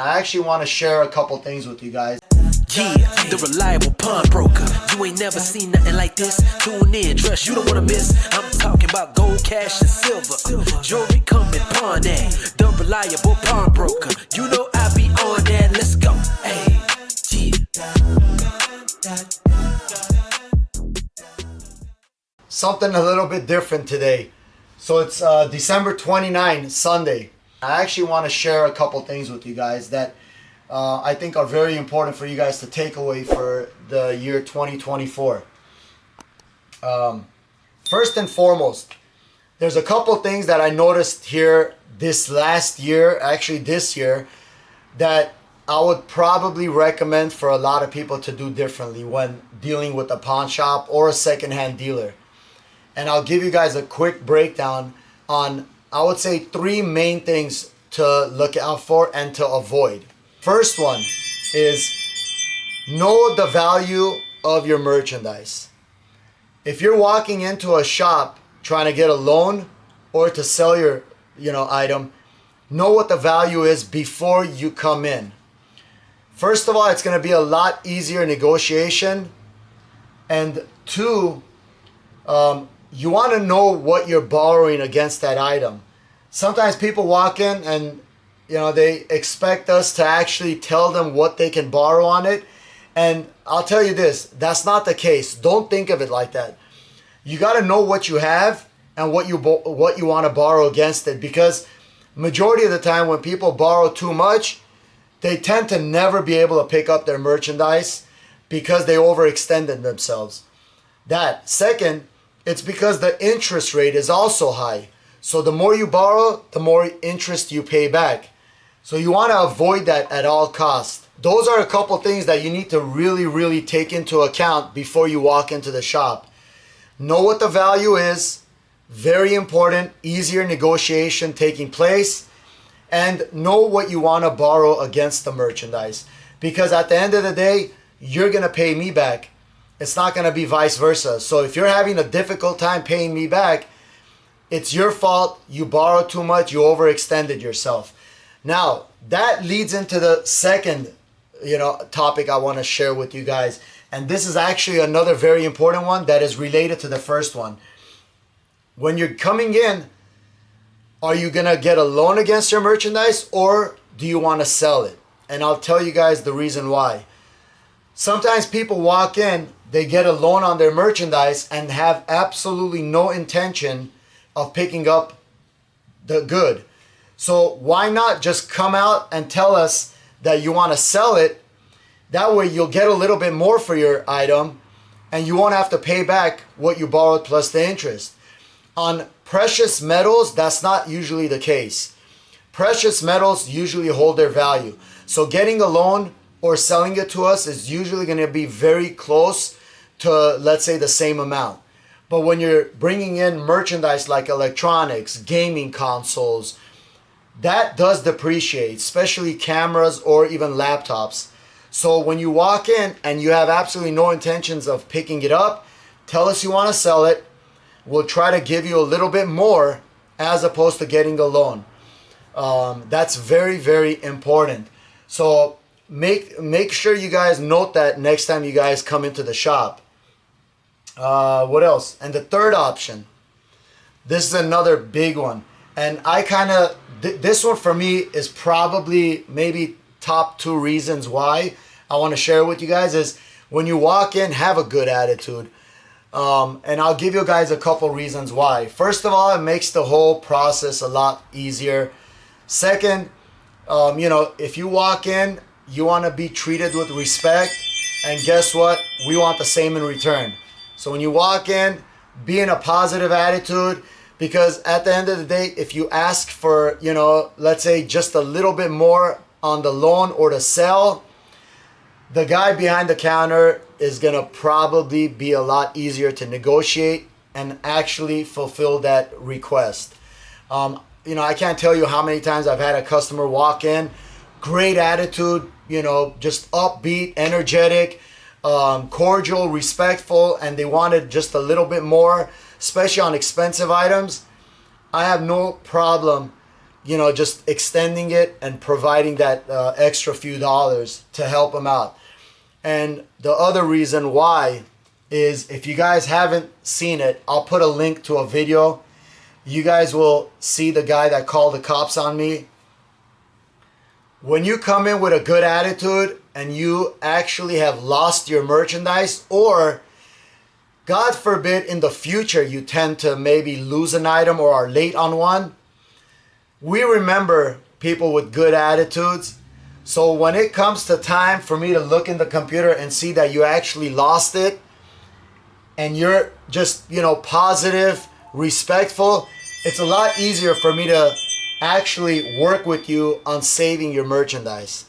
I actually want to share a couple things with you guys. Yeah, the reliable pawnbroker. You ain't never seen nothing like this. Tune in, trust you don't wanna miss. I'm talking about gold, cash, and silver. Jewelry coming pawn that. The reliable pawnbroker. You know I be on that. Let's go. Hey, Something a little bit different today. So it's December 29, Sunday. I actually want to share a couple things with you guys that I think are very important for you guys to take away for the year 2024. First and foremost, there's a couple things that I noticed here this last year, actually this year, that I would probably recommend for a lot of people to do differently when dealing with a pawn shop or a secondhand dealer. And I'll give you guys a quick breakdown on, I would say, 3 main things to look out for and to avoid. First one is know the value of your merchandise. If you're walking into a shop trying to get a loan or to sell your item, know what the value is before you come in. First of all, it's going to be a lot easier negotiation. And 2, you want to know what you're borrowing against that item. Sometimes people walk in and they expect us to actually tell them what they can borrow on it. And I'll tell you this, that's not the case. Don't think of it like that. You got to know what you have and what you want to borrow against it, because majority of the time when people borrow too much, they tend to never be able to pick up their merchandise because they overextended themselves. That. Second, it's because the interest rate is also high. So the more you borrow, the more interest you pay back. So you want to avoid that at all costs. Those are a couple things that you need to really, really take into account before you walk into the shop. Know what the value is. Very important. Easier negotiation taking place. And know what you want to borrow against the merchandise. Because at the end of the day, you're going to pay me back. It's not going to be vice versa. So if you're having a difficult time paying me back, it's your fault. You borrowed too much. You overextended yourself. Now, that leads into the second, topic I want to share with you guys. And this is actually another very important one that is related to the first one. When you're coming in, are you going to get a loan against your merchandise or do you want to sell it? And I'll tell you guys the reason why. Sometimes people walk in, they get a loan on their merchandise and have absolutely no intention of picking up the good. So why not just come out and tell us that you want to sell it? That way you'll get a little bit more for your item and you won't have to pay back what you borrowed plus the interest. On precious metals, that's not usually the case. Precious metals usually hold their value. So getting a loan or selling it to us is usually going to be very close to, let's say, the same amount. But when you're bringing in merchandise like electronics, gaming consoles, that does depreciate, especially cameras or even laptops. So when you walk in and you have absolutely no intentions of picking it up, tell us you want to sell it. We'll try to give you a little bit more as opposed to getting a loan. That's very, very important. So make sure you guys note that next time you guys come into the shop. What else? And the third option, this is another big one. And I kind of, this one for me is probably maybe top 2 reasons why I want to share with you guys is when you walk in, have a good attitude. And I'll give you guys a couple reasons why. First of all, it makes the whole process a lot easier. Second, if you walk in, you want to be treated with respect. And guess what? We want the same in return. So when you walk in, be in a positive attitude, because at the end of the day, if you ask for, let's say just a little bit more on the loan or the sell, the guy behind the counter is going to probably be a lot easier to negotiate and actually fulfill that request. I can't tell you how many times I've had a customer walk in, great attitude, just upbeat, energetic, cordial, respectful, and they wanted just a little bit more, especially on expensive items. I have no problem just extending it and providing that extra few dollars to help them out. And the other reason why is, if you guys haven't seen it, I'll put a link to a video. You guys will see the guy that called the cops on me. When you come in with a good attitude and you actually have lost your merchandise, or God forbid in the future you tend to maybe lose an item or are late on one, we remember people with good attitudes. So when it comes to time for me to look in the computer and see that you actually lost it, and you're just, positive, respectful, it's a lot easier for me to actually work with you on saving your merchandise.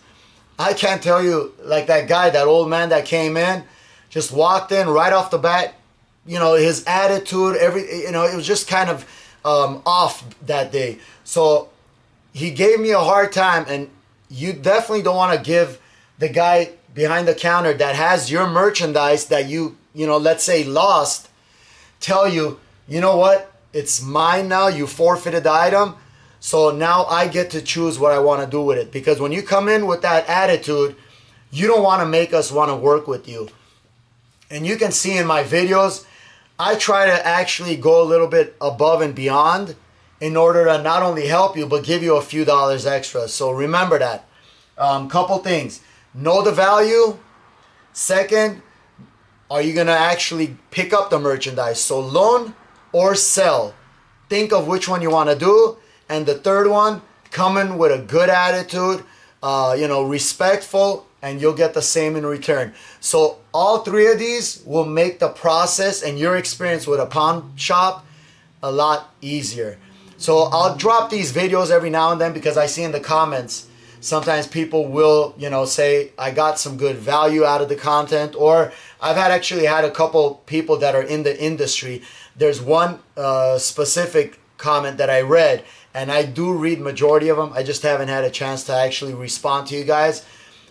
I can't tell you, like that guy, that old man that came in, just walked in right off the bat, his attitude, it was just kind of off that day. So he gave me a hard time, and you definitely don't want to give the guy behind the counter that has your merchandise that you let's say lost, tell you, you know what, it's mine now, you forfeited the item, so now I get to choose what I want to do with it. Because when you come in with that attitude, you don't want to make us want to work with you. And you can see in my videos, I try to actually go a little bit above and beyond in order to not only help you, but give you a few dollars extra. So remember that. Couple things. Know the value. Second, are you going to actually pick up the merchandise? So loan or sell. Think of which one you want to do. And the third one, come in with a good attitude, respectful, and you'll get the same in return. So all three of these will make the process and your experience with a pawn shop a lot easier. So I'll drop these videos every now and then, because I see in the comments, sometimes people will, say, I got some good value out of the content. Or I've actually had a couple people that are in the industry. There's one specific comment that I read, and I do read majority of them. I just haven't had a chance to actually respond to you guys.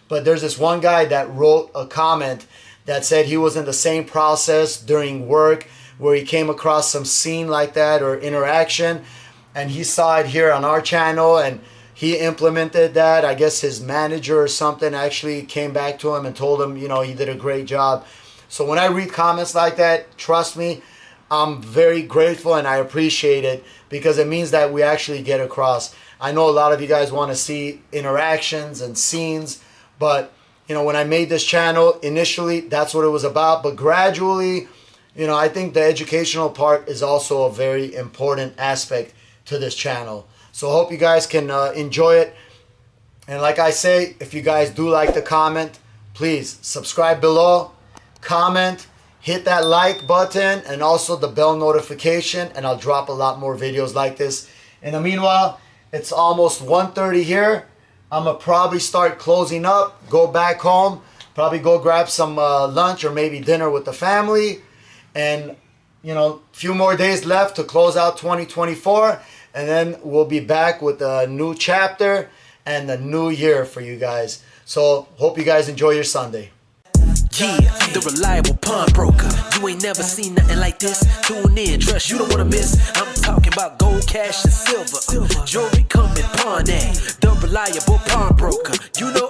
But there's this one guy that wrote a comment that said he was in the same process during work where he came across some scene like that or interaction, and he saw it here on our channel and he implemented that. I guess his manager or something actually came back to him and told him, he did a great job. So when I read comments like that, trust me, I'm very grateful and I appreciate it, because it means that we actually get across. I know a lot of you guys want to see interactions and scenes, but when I made this channel, initially that's what it was about. But gradually, I think the educational part is also a very important aspect to this channel. So I hope you guys can enjoy it. And like I say, if you guys do like the comment, please subscribe below, comment, hit that like button, and also the bell notification, and I'll drop a lot more videos like this. In the meanwhile, it's almost 1:30 here. I'm gonna probably start closing up, go back home, probably go grab some lunch or maybe dinner with the family, and a few more days left to close out 2024, and then we'll be back with a new chapter and a new year for you guys. So hope you guys enjoy your Sunday. Yeah, the reliable pawnbroker. You ain't never seen nothing like this. Tune in, trust, you don't wanna miss. I'm talking about gold, cash, and silver. Jewelry come in pawn at. The reliable pawnbroker. You know